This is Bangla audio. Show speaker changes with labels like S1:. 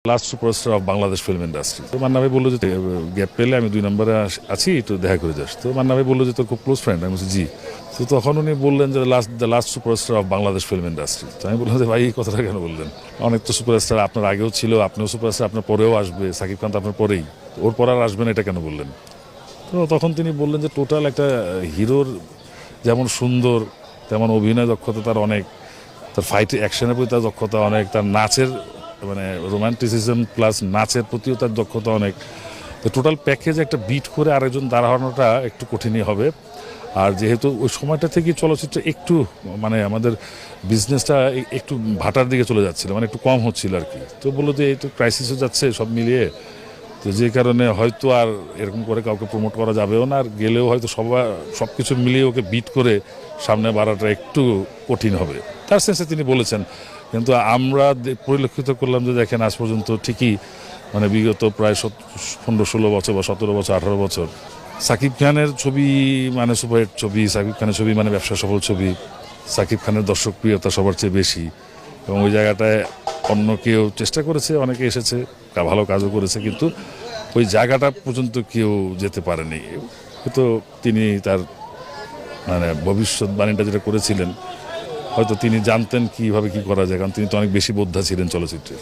S1: Last superstar of Bangladesh film industry. তো মান্না ভাই বললো যে গ্যাপ পেলে আমি 2 নম্বরে আছি, একটু দেখা করে যাস। তো মান্না ভাই বললো যে তোর খুব ক্লোজ ফ্রেন্ড। আমি বলছি জি। তো তখন উনি বললেন যে the last superstar of Bangladesh film industry. তো আমি বললাম যে ভাই এই কথাটা কেন বললেন? অনেক তো সুপারস্টার আপনার আগেও ছিল, আপনিও সুপারস্টার, আপনার পরেও আসবে, সাকিব খান তো আপনার পরেই, ওর পর আর আসবেন এটা কেন বললেন? তো তখন তিনি বললেন যে টোটাল একটা হিরোর যেমন সুন্দর তেমন অভিনয় দক্ষতা তার অনেক, তার ফাইট অ্যাকশনের প্রতি তার দক্ষতা অনেক, তার নাচের মানে রোমান্টিসিজম প্লাস নাচের প্রতিও তার দক্ষতা অনেক। তো টোটাল প্যাকেজ একটা বিট করে আরেকজন দাঁড়ানোটা একটু কঠিনই হবে। আর যেহেতু ওই সময়টা থেকে চলচ্চিত্র একটু মানে আমাদের বিজনেসটা একটু ভাটার দিকে চলে যাচ্ছিল, মানে একটু কম হচ্ছিল আর কি। তো বললো যে একটু ক্রাইসিসও যাচ্ছে সব মিলিয়ে, তো যে কারণে হয়তো আর এরকম করে কাউকে প্রমোট করা যাবেও না, আর গেলেও হয়তো সব কিছু মিলিয়ে ওকে বিট করে সামনে বাড়াটা একটু কঠিন হবে, তার সেন্সে তিনি বলেছেন। কিন্তু আমরা পরিলক্ষিত করলাম যে দেখেন আজ পর্যন্ত ঠিকই মানে বিগত প্রায় 15-16 বছর বা 17 বছর 18 বছর সাকিব খানের ছবি মানে সুপারহিট ছবি, সাকিব খানের ছবি মানে ব্যবসা সফল ছবি, সাকিব খানের দর্শকপ্রিয়তা সবার চেয়ে বেশি। এবং ওই জায়গাটায় অন্য কেউ চেষ্টা করেছে, অনেকে এসেছে, ভালো কাজও করেছে, কিন্তু ওই জায়গাটা পর্যন্ত কেউ যেতে পারেনি। হয়তো তিনি তার মানে ভবিষ্যৎবাণীটা যেটা করেছিলেন হয়তো তিনি জানতেন কীভাবে কী করা যায়, কারণ তিনি তো অনেক বেশি বোদ্ধা ছিলেন চলচ্চিত্রে।